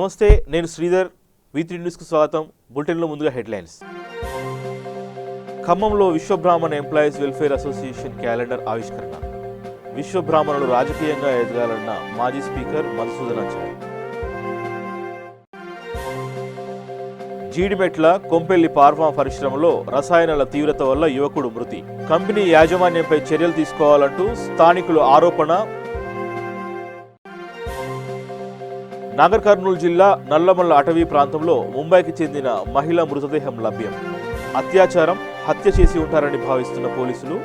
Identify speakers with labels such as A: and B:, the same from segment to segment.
A: నమస్తే, నేను శ్రీధర్. V3 న్యూస్కు స్వాగతం. బులెటిన్లో ముందుగా హెడ్లైన్స్. ఖమ్మంలో Vishwabrahmana employees welfare association calendar ఆవిష్కరణ. విశ్వబ్రాహ్మణులు రాజకీయంగా ఎదగాలన్న మాజీ స్పీకర్ మధుసూదనాచారి. జీడిమెట్ల కొంపెల్లి ఫార్మా పరిశ్రమలో రసాయనాల తీవ్రత వల్ల యువకుడు మృతి. కంపెనీ యాజమాన్యంపై చర్యలు తీసుకోవాలంటూ స్థానికులు ఆరోపణ. నాగర్ కర్నూలు జిల్లా నల్లమల్ల అటవీ ప్రాంతంలో ముంబైకి చెందిన మహిళ మృతదేహం లభ్యం. అత్యాచారం, హత్య చేసి ఉంటారని భావిస్తున్న పోలీసులు.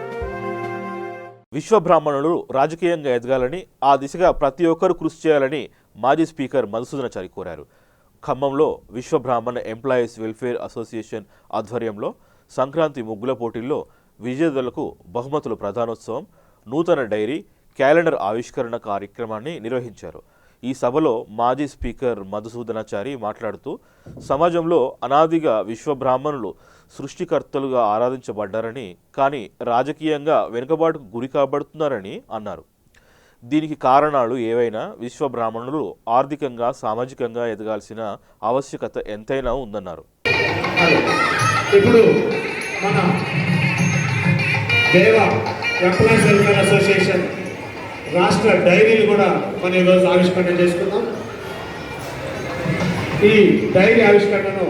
A: విశ్వబ్రాహ్మణులు రాజకీయంగా ఎదగాలని, ఆ దిశగా ప్రతి ఒక్కరూ కృషి చేయాలని మాజీ స్పీకర్ మధుసూదనాచారి కోరారు. ఖమ్మంలో విశ్వబ్రాహ్మణ ఎంప్లాయీస్ వెల్ఫేర్ అసోసియేషన్ ఆధ్వర్యంలో సంక్రాంతి ముగ్గుల పోటీల్లో విజేతలకు బహుమతుల ప్రధానోత్సవం, నూతన డైరీ, క్యాలెండర్ ఆవిష్కరణ కార్యక్రమాన్ని నిర్వహించారు. ఈ సభలో మాజీ స్పీకర్ మధుసూదనాచారి మాట్లాడుతూ సమాజంలో అనాదిగా విశ్వబ్రాహ్మణులు సృష్టికర్తలుగా ఆరాధించబడ్డారని, కానీ రాజకీయంగా వెనుకబాటుకు గురి కాబడుతున్నారని అన్నారు. దీనికి కారణాలు ఏవైనా విశ్వబ్రాహ్మణులు ఆర్థికంగా, సామాజికంగా ఎదగాల్సిన ఆవశ్యకత ఎంతైనా ఉందన్నారు.
B: ఇప్పుడు మన దేవ ఎంప్లాయీస్ వెల్ఫేర్ అసోసియేషన్ రాష్ట్ర డైరీలు కూడా మనం ఈరోజు ఆవిష్కరణ చేసుకున్నాం. ఈ డైరీ ఆవిష్కరణను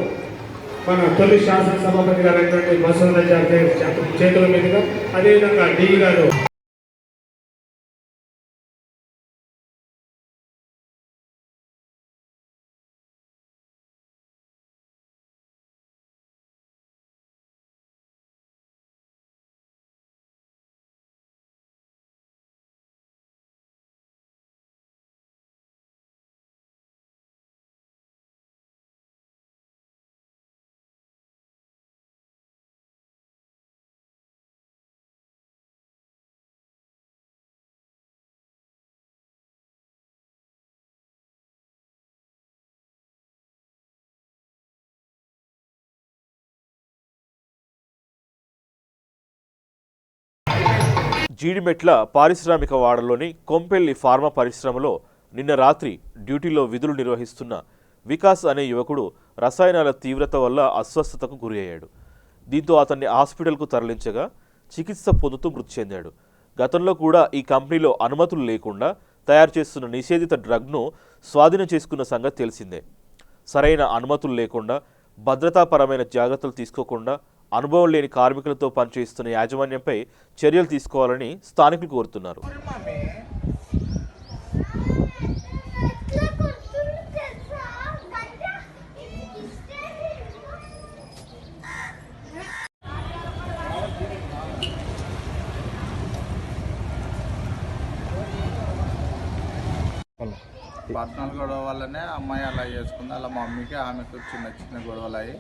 B: మన తొలి శాసనసభాపతి గారు అయినటువంటి మధుసూదనాచారి చేతుల మీదుగా, అదేవిధంగా డి గారు
A: జీడిమెట్ల పారిశ్రామిక వాడలోని కొంపెల్లి ఫార్మా పరిశ్రమలో నిన్న రాత్రి డ్యూటీలో విధులు నిర్వహిస్తున్న వికాస్ అనే యువకుడు రసాయనాల తీవ్రత వల్ల అస్వస్థతకు గురి అయ్యాడు. దీంతో అతన్ని హాస్పిటల్కు తరలించగా చికిత్స పొందుతూ మృతి చెందాడు. గతంలో కూడా ఈ కంపెనీలో అనుమతులు లేకుండా తయారు చేస్తున్న నిషేధిత డ్రగ్ను స్వాధీనం చేసుకున్న సంగతి తెలిసిందే. సరైన అనుమతులు లేకుండా, భద్రతాపరమైన జాగ్రత్తలు తీసుకోకుండా అనుభవం లేని కార్మికులతో పనిచేస్తున్న యాజమాన్యంపై చర్యలు తీసుకోవాలని స్థానికులు కోరుతున్నారు.
C: పర్సనల్ గొడవ వల్లనే అమ్మాయి అలా చేసుకుంది. అలా మమ్మీకి ఆమెకు చిన్న చిన్న గొడవలు అయ్యి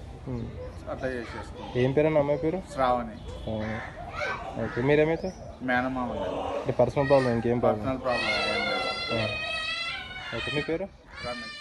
C: అట్లా చేసేసుకుంది.
D: ఏం పేరు అన్న అమ్మాయి పేరు?
C: శ్రావణి.
D: ఓకే, మీరేమైతే
C: మేనమామ
D: అంటే పర్సనల్ ప్రాబ్లం, ఇంకేం
C: పర్సనల్ ప్రాబ్లం ఏం లేదు.
D: ఓకే, మీ పేరు?
C: రమేష్.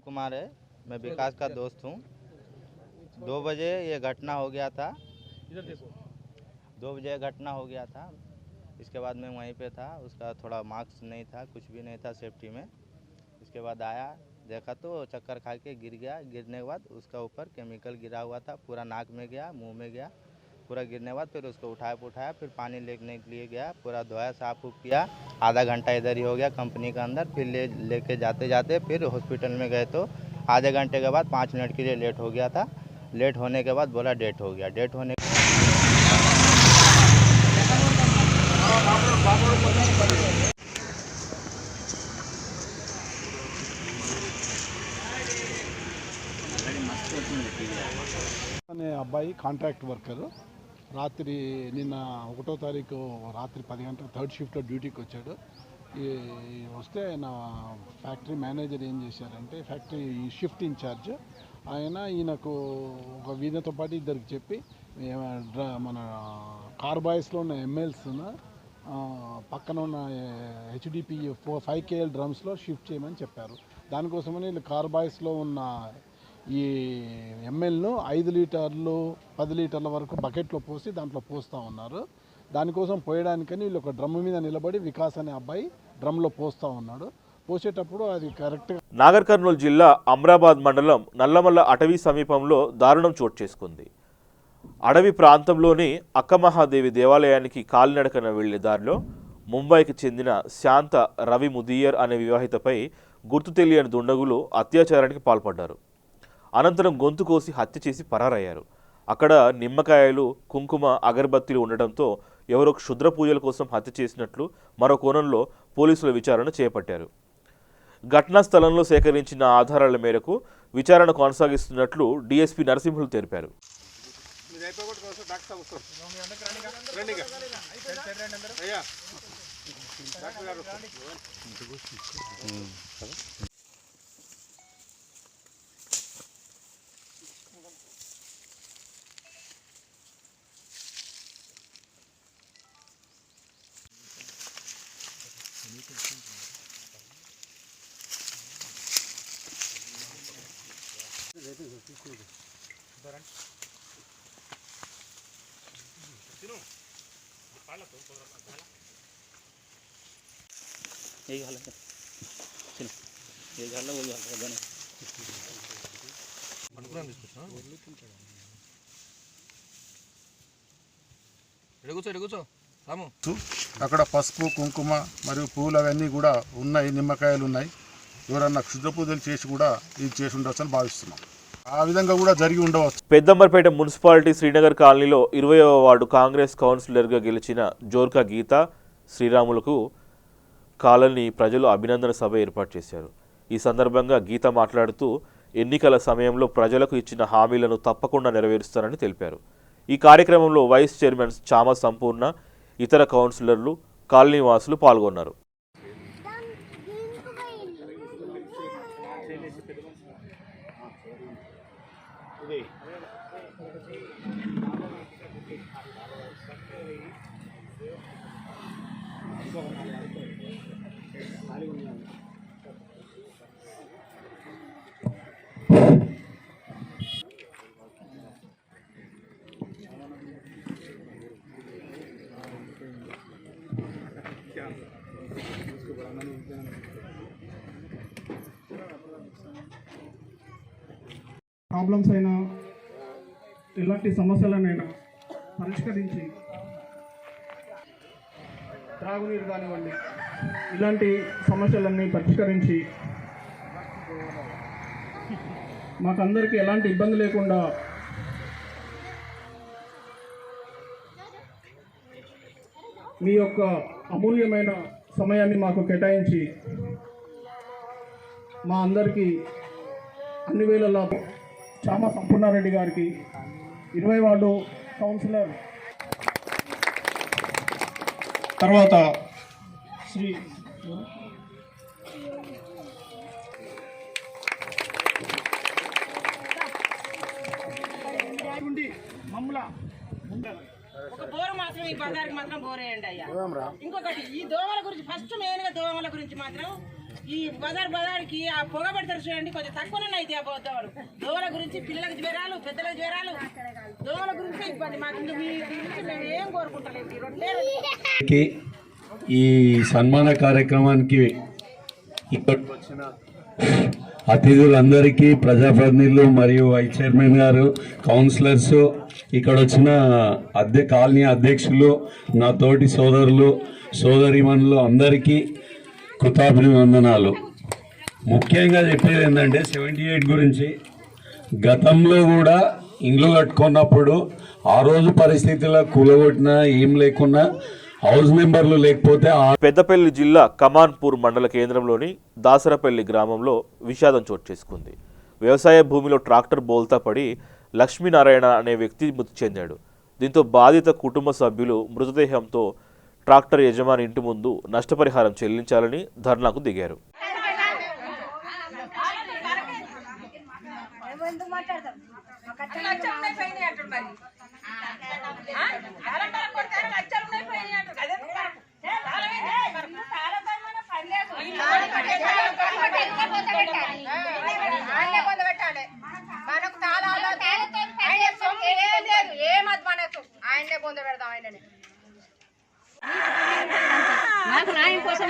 E: कुमार है, मैं विकास का दोस्त हूँ। 2 बजे ये घटना हो गया था। 2 बजे घटना हो गया था। इसके बाद मैं वहीं पे था। उसका थोड़ा मार्क्स नहीं था, कुछ भी नहीं था सेफ्टी में। इसके बाद आया, देखा तो चक्कर खा के गिर गया। गिरने के बाद उसका ऊपर केमिकल गिरा हुआ था, पूरा नाक में गया, मुंह में गया। पूरा गिरने के बाद फिर उसको उठाया, फिर पानी लेने के लिए गया, पूरा धोया, साफ किया। आधा घंटा इधर ही हो गया कंपनी के अंदर। फिर लेके जाते फिर हॉस्पिटल में गए तो आधे घंटे के बाद 5 मिनट के लिए लेट हो गया था। लेट होने के बाद बोला डेट हो गया। डेट होने
F: అనే అబ్బాయి కాంట్రాక్ట్ వర్కరు రాత్రి నిన్న 1వ తారీఖు రాత్రి 10 గంటలకు థర్డ్ షిఫ్ట్లో డ్యూటీకి వచ్చాడు. వస్తే నా ఫ్యాక్టరీ మేనేజర్ ఏం చేశారంటే, ఫ్యాక్టరీ షిఫ్ట్ ఇన్ఛార్జ్ ఆయన ఈయనకు ఒక వీధితో పాటు ఇద్దరికి చెప్పి మన కార్బాయిస్లో ఉన్న ఎంఎల్స్ను పక్కన ఉన్న హెచ్డిపి 5 KL డ్రమ్స్లో షిఫ్ట్ చేయమని చెప్పారు. దానికోసమని వీళ్ళు కార్బాయిస్లో ఉన్న ఈ ఎంఎల్ను 5 లీటర్లు 10 లీటర్ల వరకు బకెట్లో పోసి దాంట్లో పోస్తూ ఉన్నారు. దానికోసం పోయడానికని వీళ్ళు ఒక డ్రమ్ మీద నిలబడి వికాస్ అనే అబ్బాయి డ్రమ్లో పోస్తూ ఉన్నాడు. పోసేటప్పుడు అది కరెక్ట్గా
A: నాగర్ కర్నూలు జిల్లా అమ్రాబాద్ మండలం నల్లమల్ల అటవీ సమీపంలో దారుణం చోటు చేసుకుంది. అడవి ప్రాంతంలోని అక్కమహాదేవి దేవాలయానికి కాలినడకన వెళ్లే దారిలో ముంబైకి చెందిన శాంత రవి ముదియర్ అనే వివాహితపై గుర్తు తెలియని దుండగులు అత్యాచారానికి పాల్పడ్డారు. అనంతరం గొంతు కోసి హత్య చేసి పరారయ్యారు. అక్కడ నిమ్మకాయలు, కుంకుమ, అగరబత్తీలు ఉండడంతో ఎవరో క్షుద్ర పూజల కోసం హత్య చేసినట్లు మరో కోణంలో పోలీసుల విచారణ చేపట్టారు. ఘటనా స్థలంలో సేకరించిన ఆధారాల మేరకు విచారణ కొనసాగిస్తున్నట్లు డీఎస్పీ నరసింహులు తెలిపారు.
G: यही हाल है, चलो यही हाल है, वही हाल है बने కూర్చో రాము.
H: అక్కడ పసుపు, కుంకుమ మరియు పూలు అవన్నీ కూడా ఉన్నాయి, నిమ్మకాయలు ఉన్నాయి. ఎవరన్నా క్షుద్ర పూజలు చేసి కూడా ఇది చేసి ఉండవచ్చు అని భావిస్తున్నాం. ఆ విధంగా కూడా జరిగి ఉండవచ్చు.
A: పెద్దంబర్పేట మున్సిపాలిటీ శ్రీనగర్ కాలనీలో 20వ వార్డు కాంగ్రెస్ కౌన్సిలర్గా గెలిచిన జోర్కా గీత శ్రీరాములకు కాలనీ ప్రజలు అభినందన సభ ఏర్పాటు చేశారు. ఈ సందర్భంగా గీత మాట్లాడుతూ ఎన్నికల సమయంలో ప్రజలకు ఇచ్చిన హామీలను తప్పకుండా నెరవేరుస్తారని తెలిపారు. ఈ కార్యక్రమంలో వైస్ చైర్మన్ చామ సంపూర్ణ, ఇతర కౌన్సిలర్లు, కాలనీ వాసులు పాల్గొన్నారు.
B: ప్రాబ్లమ్స్ అయినా ఎలాంటి సమస్యలనైనా పరిష్కరించి, త్రాగునీరు కానివ్వండి, ఇలాంటి సమస్యలన్నీ పరిష్కరించి మాకందరికీ ఎలాంటి ఇబ్బంది లేకుండా మీ యొక్క అమూల్యమైన సమయాన్ని మాకు కేటాయించి మా అందరికీ అన్ని వేళలా చామ సంపూర్ణారెడ్డి గారికి, 20 వార్డు కౌన్సిలర్, తర్వాత శ్రీ మమ్మల
I: ఒక బోరు మాత్రం ఈ బజార్కి మాత్రం బోరేయండి అయ్యా. ఇంకొకటి ఈ దోమల గురించి, ఫస్ట్ మెయిన్ గా దోమల గురించి మాత్రం ఈ బజార్కి ఆ పొగ పెడతారు చూడండి, కొంచెం తక్కువనే అయితే ఆ దోమలు. దోమల గురించి పిల్లలకు జ్వరాలు, పెద్దలకు జ్వరాలు, దోమల గురించి ఇబ్బంది. మాకు మీ గురించి మేము ఏం కోరుకుంటలేదు.
J: ఈ సన్మాన కార్యక్రమానికి ఇక్కడికి వచ్చిన అతిథులందరికీ, ప్రజాప్రతినిధులు మరియు వైస్ చైర్మన్ గారు, కౌన్సిలర్స్, ఇక్కడ వచ్చిన కాలనీ అధ్యక్షులు, నా తోటి సోదరులు, సోదరీమణులు అందరికీ కృతజ్ఞతలు. ముఖ్యంగా చెప్పేది ఏంటంటే 78 గురించి. గతంలో కూడా ఇండ్లు కట్టుకున్నప్పుడు ఆ రోజు పరిస్థితుల్లో కూలగొట్టినా ఏం లేకున్నా హౌస్ మెంబర్లు లేకపోతే.
A: పెద్దపల్లి జిల్లా కమాన్పూర్ మండల కేంద్రంలోని దాసరపల్లి గ్రామంలో విషాదం చోటు చేసుకుంది. వ్యవసాయ భూమిలో ట్రాక్టర్ బోల్తా పడి లక్ష్మీనారాయణ అనే వ్యక్తి మృతి చెందాడు. దీంతో బాధిత కుటుంబ సభ్యులు మృతదేహంతో ట్రాక్టర్ యజమాని ఇంటి ముందు నష్టపరిహారం చెల్లించాలని ధర్నాకు దిగారు.
I: నాకు న్యాయం కోసం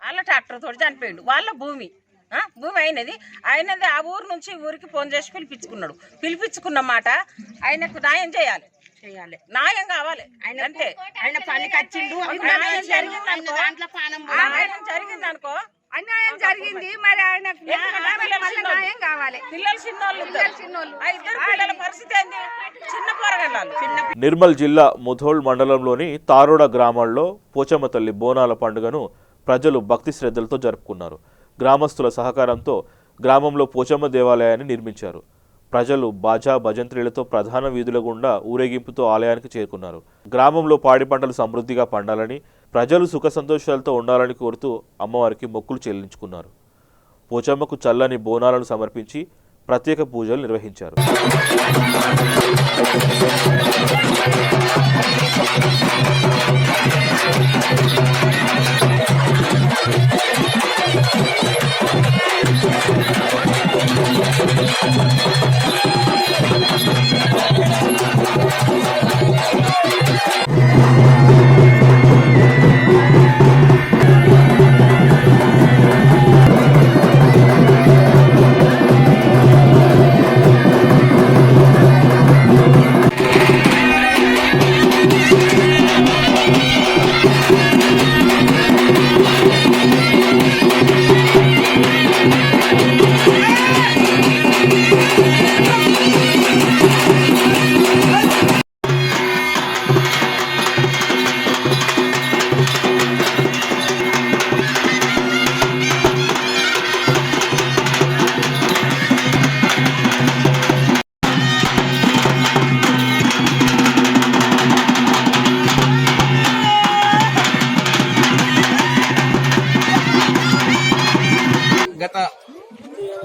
I: వాళ్ళ ట్రాక్టర్ తోటి చనిపోయిండు. వాళ్ళ భూమి అయినది ఆ ఊరు నుంచి ఊరికి ఫోన్ చేసి పిలిపించుకున్న మాట ఆయనకు న్యాయం చేయాలి. న్యాయం కావాలి. అంటే ఆయన పనికి వచ్చిండు, జరిగిందనుకో అన్యాయం జరిగింది. మరి ఆయనకు న్యాయం కావాలి. పిల్లలు చిన్నోళ్ళు, ఇద్దరు పిల్లల పరిస్థితి ఏంది? చిన్న పోరగాళ్ళు.
A: నిర్మల్ జిల్లా ముధోల్ మండలంలోని తారోడ గ్రామాల్లో పోచమ్మ తల్లి బోనాల పండుగను ప్రజలు భక్తి శ్రద్ధలతో జరుపుకున్నారు. గ్రామస్తుల సహకారంతో గ్రామంలో పోచమ్మ దేవాలయాన్ని నిర్మించారు. ప్రజలు బాజా భజంత్రీలతో ప్రధాన వీధుల గుండా ఊరేగింపుతో ఆలయానికి చేరుకున్నారు. గ్రామంలో పాడి పంటలు సమృద్ధిగా పండాలని, ప్రజలు సుఖ సంతోషాలతో ఉండాలని కోరుతూ అమ్మవారికి మొక్కులు చెల్లించుకున్నారు. పోచమ్మకు చల్లని బోనాలను సమర్పించి ప్రత్యేక పూజలు నిర్వహించారు.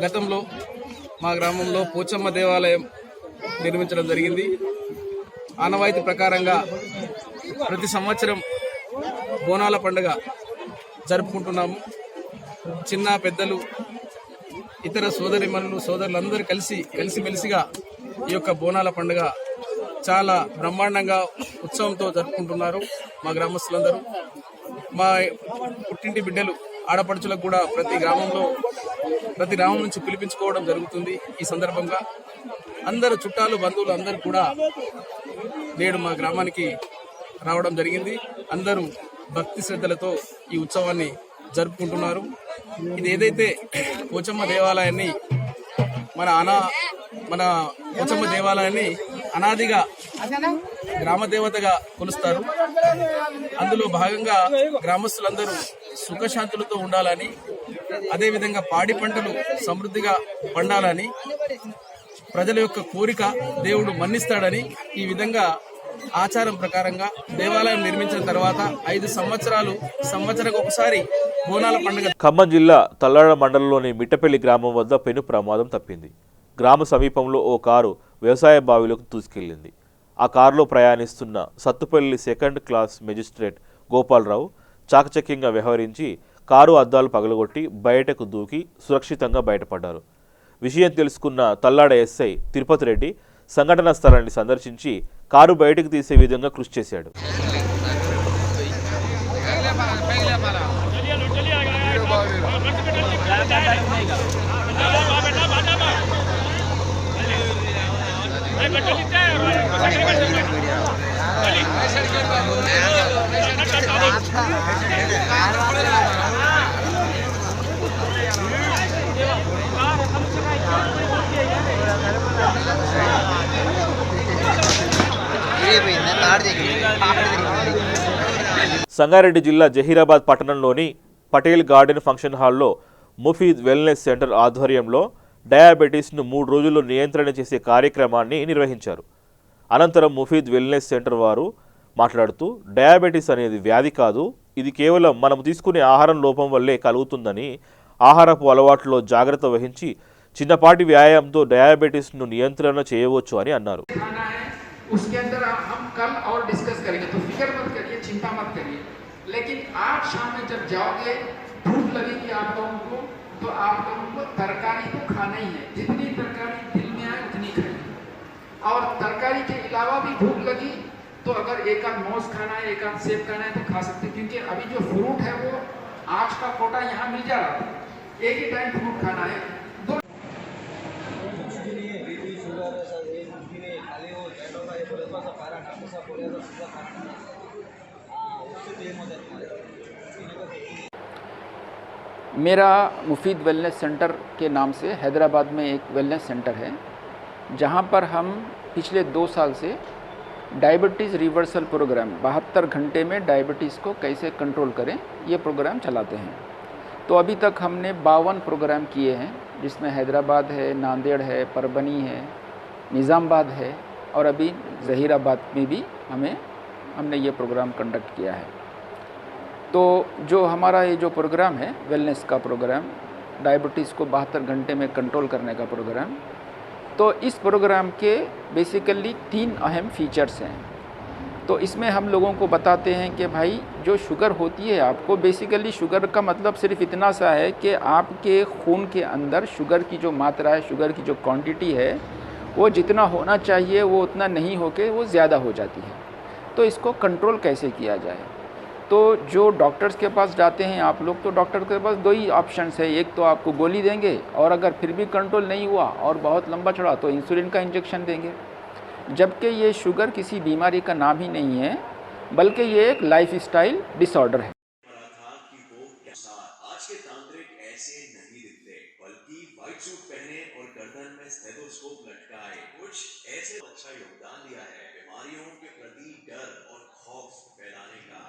K: గతంలో మా గ్రామంలో పోచమ్మ దేవాలయం నిర్మించడం జరిగింది. ఆనవాయితీ ప్రకారంగా ప్రతి సంవత్సరం బోనాల పండుగ జరుపుకుంటున్నాము. చిన్న పెద్దలు ఇతర సోదరిమణులు సోదరులందరూ కలిసిమెలిసిగా ఈ యొక్క బోనాల పండుగ చాలా బ్రహ్మాండంగా ఉత్సవంతో జరుపుకుంటున్నారు మా గ్రామస్తులందరూ. మా పుట్టింటి బిడ్డలు ఆడపడుచులకు కూడా ప్రతి గ్రామం నుంచి పిలిపించుకోవడం జరుగుతుంది. ఈ సందర్భంగా అందరు చుట్టాలు బంధువులు అందరూ కూడా నేడు మా గ్రామానికి రావడం జరిగింది. అందరూ భక్తి శ్రద్ధలతో ఈ ఉత్సవాన్ని జరుపుకుంటున్నారు. ఇది ఏదైతే పోచమ్మ దేవాలయాన్ని మన పోచమ్మ దేవాలయాన్ని అనాదిగా గ్రామ దేవతగా కొలుస్తారు. అందులో భాగంగా గ్రామస్తులందరూ సుఖశాంతులతో ఉండాలని, అదేవిధంగా పాడి పంటలు సమృద్ధిగా పండాలని, ప్రజల యొక్క కోరిక దేవుడు మన్నిస్తాడని ఈ విధంగా ఆచారం ప్రకారంగా దేవాలయం నిర్మించిన తర్వాత 5 సంవత్సరాలకు ఒకసారి బోనాల పండుగ.
A: ఖమ్మం జిల్లా తల్లాడ మండలంలోని మిట్టపల్లి గ్రామం వద్ద పెను ప్రమాదం తప్పింది. గ్రామ సమీపంలో ఓ కారు వ్యవసాయ బావిలోకి దూసుకెళ్లింది. ఆ కారులో ప్రయాణిస్తున్న Sathupalli 2nd class magistrate Gopalarao చాకచక్యంగా వ్యవహరించి కారు అద్దాలు పగలగొట్టి బయటకు దూకి సురక్షితంగా బయటపడ్డారు. విషయం తెలుసుకున్న తల్లాడ ఎస్ఐ తిరుపతి రెడ్డి సంఘటనా స్థలాన్ని సందర్శించి కారు బయటకు తీసే విధంగా కృషి చేశాడు. సంగారెడ్డి జిల్లా జహీరాబాద్ పట్టణంలోని పటేల్ గార్డెన్ ఫంక్షన్ హాల్లో ముఫీద్ వెల్నెస్ సెంటర్ ఆధ్వర్యంలో డయాబెటీస్ను 3 రోజుల్లో నియంత్రణ చేసే కార్యక్రమాన్ని నిర్వహించారు. అనంతరం ముఫీద్ వెల్నెస్ సెంటర్ వారు మాట్లాడుతూ డయాబెటీస్ అనేది వ్యాధి కాదు, ఇది కేవలం మనం తీసుకునే ఆహారం లోపం వల్లే కలుగుతుందని, ఆహారపు అలవాట్లో జాగ్రత్త వహించి చిన్నపాటి వ్యాయామంతో డయాబెటీస్ను నియంత్రణ చేయవచ్చు అని అన్నారు.
L: उसके अंदर हम कल और डिस्कस करेंगे, तो फिक्र मत करिए, चिंता मत करिए। लेकिन आज शाम में जब जाओगे, भूख लगेगी आप लोगों को, तो आप लोगों को तरकारी तो खाना ही है, जितनी तरकारी दिल में आए उतनी खाइए। और तरकारी के अलावा भी भूख लगी तो अगर एक आध मौज खाना है, एक आध सेब खाना है तो खा सकते, क्योंकि अभी जो फ्रूट है वो आज का कोटा यहाँ मिल जा रहा था, एक ही टाइम फ्रूट खाना है।
M: मेरा मुफीद वेलनेस सेंटर के नाम से हैदराबाद में एक वेलनेस सेंटर है, जहां पर हम पिछले 2 साल से डायबिटीज़ रिवर्सल प्रोग्राम 72 घंटे में डायबिटीज़ को कैसे कंट्रोल करें ये प्रोग्राम चलाते हैं। तो अभी तक हमने 52 प्रोग्राम किए हैं, जिसमें हैदराबाद है, नांदेड़ है, परभनी है, निज़ामाबाद है और अभी जहीराबाद में भी हमने ये प्रोग्राम कंडक्ट किया है। तो जो हमारा ये जो प्रोग्राम है वेलनेस का प्रोग्राम, डायबिटीज़ को 72 घंटे में कंट्रोल करने का प्रोग्राम, तो इस प्रोग्राम के बेसिकली 3 अहम फीचर्स हैं। तो इसमें हम लोगों को बताते हैं कि भाई जो शुगर होती है आपको, बेसिकली शुगर का मतलब सिर्फ इतना सा है कि आपके खून के अंदर शुगर की जो मात्रा है, शुगर की जो क्वांटिटी है, वो जितना होना चाहिए वो उतना नहीं होके वो ज़्यादा हो जाती है। तो इसको कंट्रोल कैसे किया जाए? तो जो डॉक्टर्स के पास जाते हैं आप लोग, तो डॉक्टर के पास 2 ही ऑप्शंस है, एक तो आपको गोली देंगे और अगर फिर भी कंट्रोल नहीं हुआ और बहुत लंबा चढ़ा तो इंसुलिन का इंजेक्शन देंगे। जबकि ये शुगर किसी बीमारी का नाम ही नहीं है, बल्कि ये एक लाइफस्टाइल डिसऑर्डर है।
N: आज के तांत्रिक ऐसे नहीं दिखते, बल्कि व्हाइट सूट पहने और गर्दन में स्टेथोस्कोप लटकाए कुछ ऐसे अच्छा योगदान दिया है बीमारियों के प्रति डर और खौफ फैलाने का।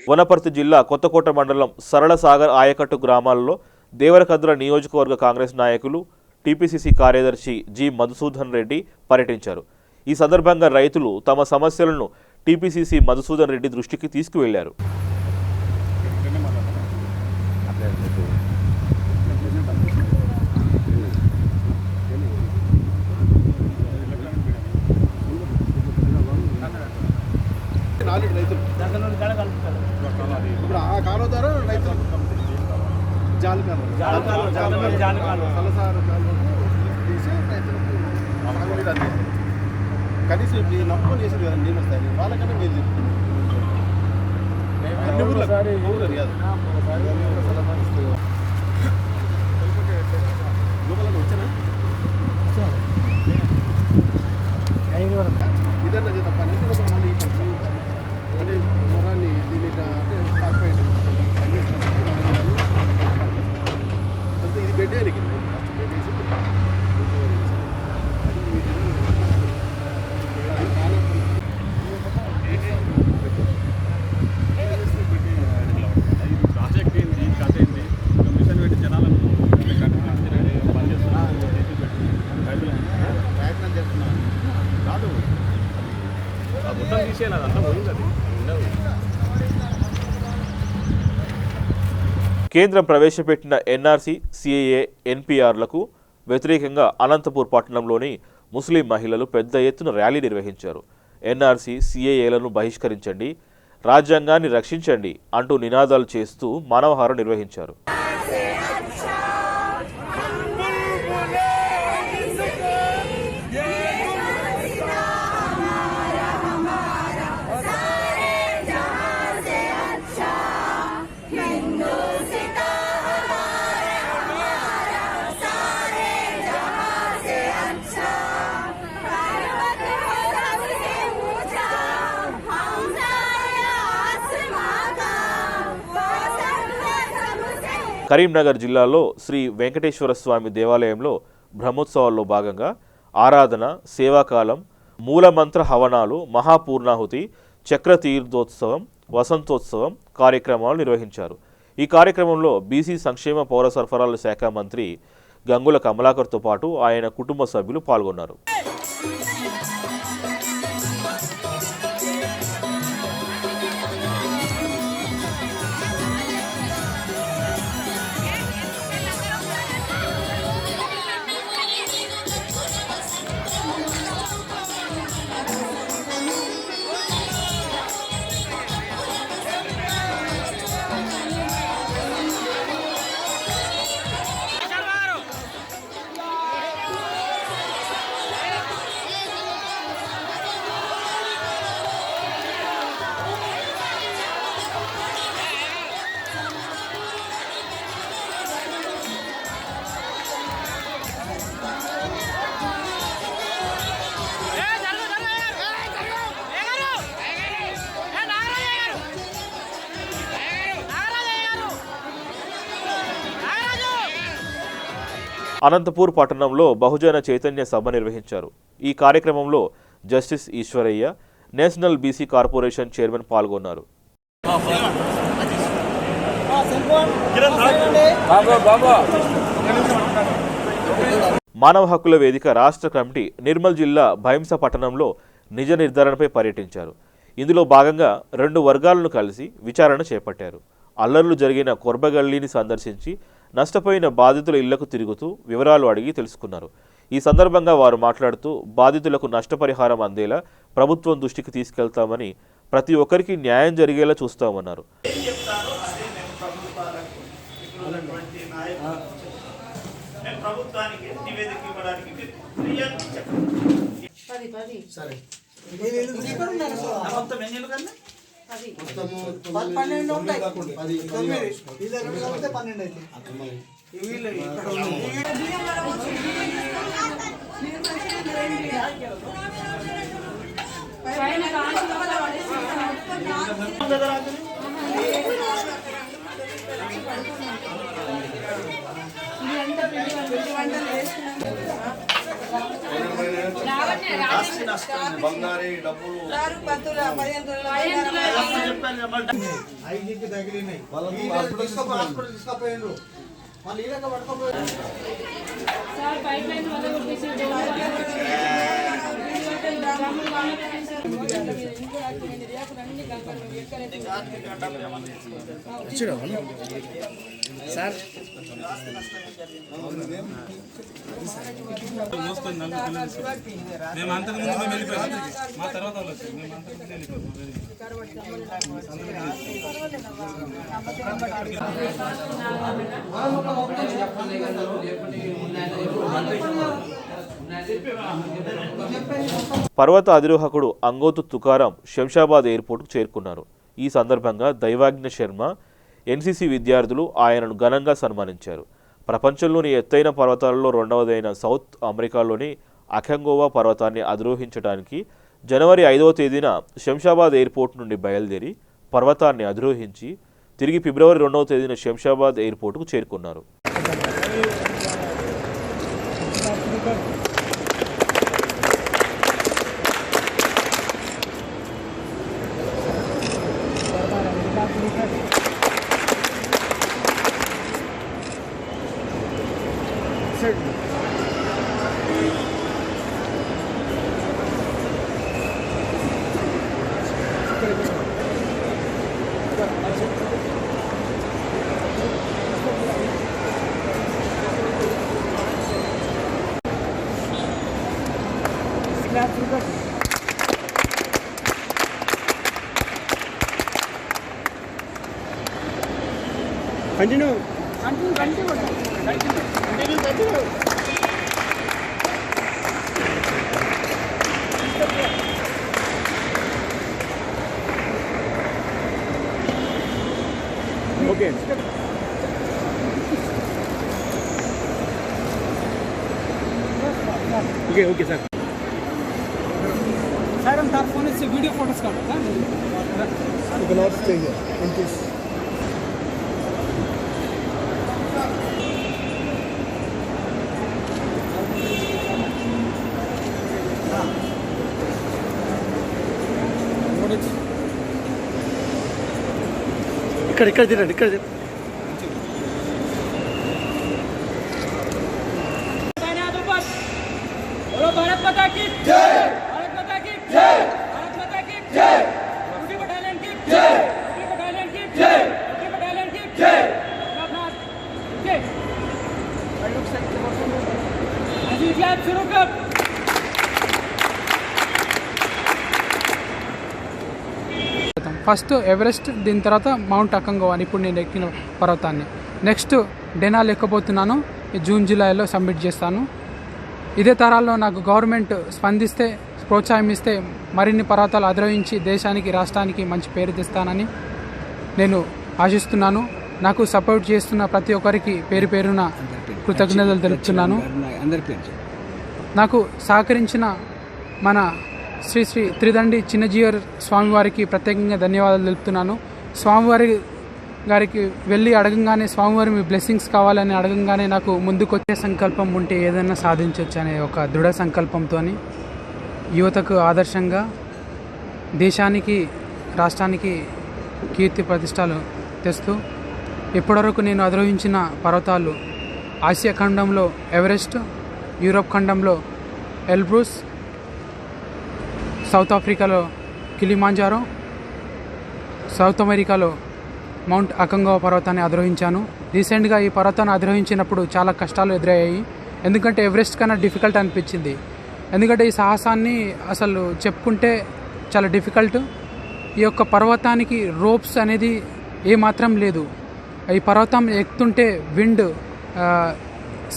A: వనపర్తి జిల్లా కొత్తకోట మండలం సరళ సాగర్ ఆయకట్టు గ్రామాల్లో దేవరకద్ర నియోజకవర్గ కాంగ్రెస్ నాయకులు టీపీసీసీ కార్యదర్శి జి మధుసూదన్ రెడ్డి పర్యటించారు. ఈ సందర్భంగా రైతులు తమ సమస్యలను టీపీసీసీ మధుసూదన్ రెడ్డి దృష్టికి తీసుకువెళ్లారు.
O: ఇప్పుడు ఆ కాలువ ద్వారా రైతులు జాలి తీసి రైతులకు సాగునీరు అందింది. కనీసం ఇప్పుడు నమ్ముకొని చేసేది కదా, నీళ్ళు వస్తాయి వాళ్ళకన్నా మీరు చెప్తుంది అన్ని ఊర్లో కాదు. వచ్చానా ఇదన్నా తప్ప మళ్ళీ అంటే మొరాన్ని దీని అంటే ఇది పెట్టేయడానికి పెట్టేసి ప్రాజెక్ట్ ఏంది కథ ఏంది మిషన్ పెట్టి జనాలను ప్రయత్నం చేస్తున్నాను కాదు మొత్తం తీసేయాలి, అదంతా పోయింది, అది ఉండదు.
A: కేంద్రం ప్రవేశపెట్టిన ఎన్ఆర్సీ, సిఏఏ, ఎన్పీఆర్లకు వ్యతిరేకంగా అనంతపూర్ పట్టణంలోని ముస్లిం మహిళలు పెద్ద ఎత్తున ర్యాలీ నిర్వహించారు. ఎన్ఆర్సీ, సిఏఏలను బహిష్కరించండి, రాజ్యాంగాన్ని రక్షించండి అంటూ నినాదాలు చేస్తూ మానవహారం నిర్వహించారు. కరీంనగర్ జిల్లాలో శ్రీ వెంకటేశ్వర స్వామి దేవాలయంలో బ్రహ్మోత్సవాల్లో భాగంగా ఆరాధన, సేవాకాలం, మూలమంత్ర హవనాలు, మహాపూర్ణాహుతి, చక్ర తీర్థోత్సవం, వసంతోత్సవం కార్యక్రమాలు నిర్వహించారు. ఈ కార్యక్రమంలో బీసీ సంక్షేమ పౌర సరఫరాల శాఖ మంత్రి గంగుల కమలాకర్తో పాటు ఆయన కుటుంబ సభ్యులు పాల్గొన్నారు. అనంతపూర్ పట్టణంలో బహుజన చైతన్య సభ నిర్వహించారు. ఈ కార్యక్రమంలో justice Eshwaraiah, national BC corporation chairman పాల్గొన్నారు. మానవ హక్కుల వేదిక రాష్ట్ర కమిటీ నిర్మల్ జిల్లా భైంస పట్టణంలో నిజ నిర్ధారణపై పర్యటించారు. ఇందులో భాగంగా 2 వర్గాలను కలిసి విచారణ చేపట్టారు. అల్లర్లు జరిగిన కొర్బగల్లీని సందర్శించి నష్టపోయిన బాధితుల ఇళ్లకు తిరుగుతూ వివరాలు అడిగి తెలుసుకున్నారు. ఈ సందర్భంగా వారు మాట్లాడుతూ బాధితులకు నష్టపరిహారం అందేలా ప్రభుత్వం దృష్టికి తీసుకెళ్తామని, ప్రతి ఒక్కరికి న్యాయం జరిగేలా చూస్తామన్నారు.
O: బంగారీ డబ్బులు ఐదుకి తగిలినాయి తీసుకుపోయిండ్రు మళ్ళీ ఈడక పట్టుకోపోయారు. సార్
K: మేము అంతకుముందు మేము వెళ్ళిపోయాం, మా తర్వాత వాళ్ళు వచ్చారు. మేము అంతకుముందు
A: పర్వత అధిరోహకుడు అంగోతు తుకారాం శంషాబాద్ ఎయిర్పోర్టుకు చేరుకున్నారు. ఈ సందర్భంగా దైవాజ్ఞ శర్మ, ఎన్సీసీ విద్యార్థులు ఆయనను ఘనంగా సన్మానించారు. ప్రపంచంలోని ఎత్తైన పర్వతాలలో 2వదైన సౌత్ అమెరికాలోని అఖంగోవా పర్వతాన్ని అధిరోహించడానికి జనవరి 5వ తేదీన శంషాబాద్ ఎయిర్పోర్ట్ నుండి బయలుదేరి పర్వతాన్ని అధిరోహించి తిరిగి ఫిబ్రవరి 2వ తేదీన శంషాబాద్ ఎయిర్పోర్టుకు చేరుకున్నారు.
O: Continue okay okay okay sir sir हम तार फोन से वीडियो फोटोस काटते हैं ग्लास चाहिए इंटिस
P: ఇక్కడ తినండి ఇక్కడ
Q: भारत माता की जय, भारत माता की जय, भारत माता की जय, यूपी बटालियन की जय, यूपी बटालियन की जय, यूपी बटालियन की जय, जय। अजीत याद शुरू कर।
R: ఫస్ట్ ఎవరెస్ట్, దీని తర్వాత మౌంట్ అకంగోవాని ఇప్పుడు నేను ఎక్కిన పర్వతాన్ని. నెక్స్ట్ డెనాల్ ఎక్కబోతున్నాను. జూన్ జూలైలో సబ్మిట్ చేస్తాను. ఇదే తరాల్లో నాకు గవర్నమెంట్ స్పందిస్తే, ప్రోత్సాహం ఇస్తే మరిన్ని పర్వతాలు అధిరోహించి దేశానికి, రాష్ట్రానికి మంచి పేరు తెస్తానని నేను ఆశిస్తున్నాను. నాకు సపోర్ట్ చేస్తున్న ప్రతి ఒక్కరికి పేరు పేరున కృతజ్ఞతలు తెలుపుతున్నాను. నాకు సహకరించిన మన శ్రీ శ్రీ త్రిదండి చిన్నజీయర్ స్వామివారికి ప్రత్యేకంగా ధన్యవాదాలు తెలుపుతున్నాను. స్వామివారి గారికి వెళ్ళి అడగంగానే, స్వామివారి మీ బ్లెస్సింగ్స్ కావాలని అడగంగానే నాకు ముందుకొచ్చే సంకల్పం ఉంటే ఏదైనా సాధించవచ్చు అనే ఒక దృఢ సంకల్పంతో యువతకు ఆదర్శంగా దేశానికి, రాష్ట్రానికి కీర్తి ప్రతిష్టలు తెస్తూ ఇప్పటివరకు నేను అధిరోహించిన పర్వతాలు ఆసియా ఖండంలో ఎవరెస్ట్, యూరోప్ ఖండంలో ఎల్బ్రూస్, సౌత్ ఆఫ్రికాలో కిలిమాంజారో, సౌత్ అమెరికాలో మౌంట్ అకంగోవా పర్వతాన్ని అధిరోహించాను. రీసెంట్గా ఈ పర్వతాన్ని అధిరోహించినప్పుడు చాలా కష్టాలు ఎదురయ్యాయి. ఎందుకంటే ఎవరెస్ట్ కన్నా డిఫికల్ట్ అనిపించింది. ఎందుకంటే ఈ సాహసాన్ని అసలు చెప్పుకుంటే చాలా డిఫికల్ట్. ఈ యొక్క పర్వతానికి రోప్స్ అనేది ఏమాత్రం లేదు. ఈ పర్వతం ఎక్కుతుంటే విండ్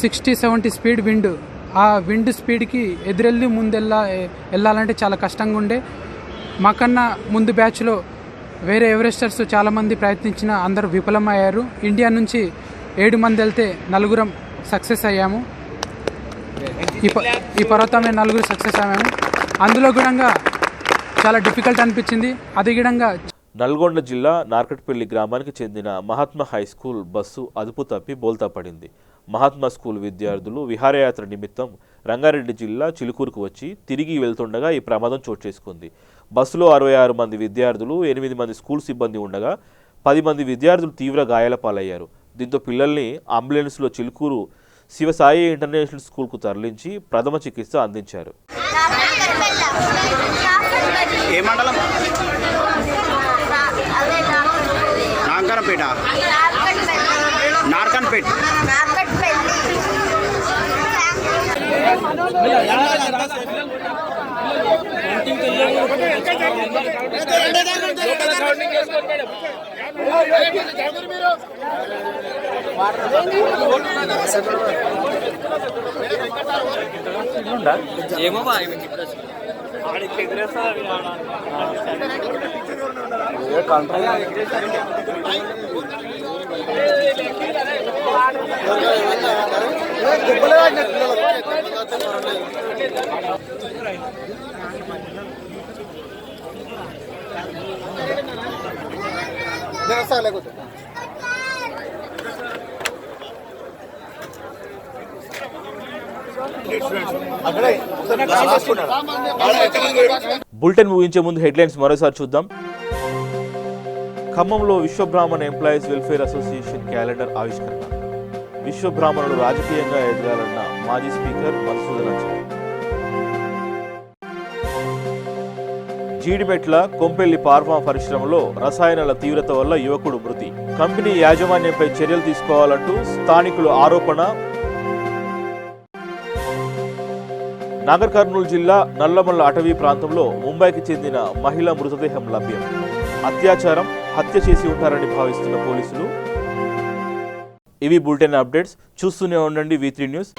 R: 60-70 స్పీడ్ విండ్, ఆ విండ్ స్పీడ్కి ఎదురెళ్ళి వెళ్ళాలంటే చాలా కష్టంగా ఉండే. మాకన్నా ముందు బ్యాచ్లో వేరే ఎవరెస్టర్స్ చాలామంది ప్రయత్నించిన అందరూ విఫలమయ్యారు. ఇండియా నుంచి 7 మంది వెళ్తే 4 సక్సెస్ అయ్యాము. ఈ పర్వతం 4 సక్సెస్ అయ్యాము. అందులో కూడా చాలా డిఫికల్ట్ అనిపించింది. అది కూడా
A: నల్గొండ జిల్లా నార్కట్పల్లి గ్రామానికి చెందిన మహాత్మా హై స్కూల్ బస్సు అదుపు తప్పి బోల్తా పడింది. మహాత్మా స్కూల్ విద్యార్థులు విహారయాత్ర నిమిత్తం రంగారెడ్డి జిల్లా చిలుకూరుకు వచ్చి తిరిగి వెళ్తుండగా ఈ ప్రమాదం చోటు చేసుకుంది. బస్సులో 66 మంది విద్యార్థులు, 8 మంది స్కూల్ సిబ్బంది ఉండగా 10 మంది విద్యార్థులు తీవ్ర గాయాల పాలయ్యారు. దీంతో పిల్లల్ని అంబులెన్స్లో చిలుకూరు శివసాయి ఇంటర్నేషనల్ స్కూల్కు తరలించి ప్రథమ చికిత్స అందించారు. బులెటిన్ ముగించే ముందు హెడ్లైన్స్ మరోసారి చూద్దాం. ఖమ్మంలో Vishwabrahmana employees welfare association calendar ఆవిష్కరణ. విశ్వబ్రాహ్మణులు రాజకీయంగా ఎదగాలన్న మాజీ స్పీకర్ మధుసూదనాచారి. జీడిమెట్ల కొంపెల్లి ఫార్మా పరిశ్రమలో రసాయనాల తీవ్రత వల్ల యువకుడు మృతి. కంపెనీ యాజమాన్యంపై చర్యలు తీసుకోవాలంటూ స్థానికుల ఆరోపణ. నాగర్ కర్నూలు జిల్లా నల్లమల్ల అటవీ ప్రాంతంలో ముంబైకి చెందిన మహిళ మృతదేహం లభ్యం. అత్యాచారం, హత్య చేసి ఉంటారని భావిస్తున్న పోలీసులు. ఇవి బులెటిన్ అప్డేట్స్. చూస్తూనే ఉండండి V3 న్యూస్.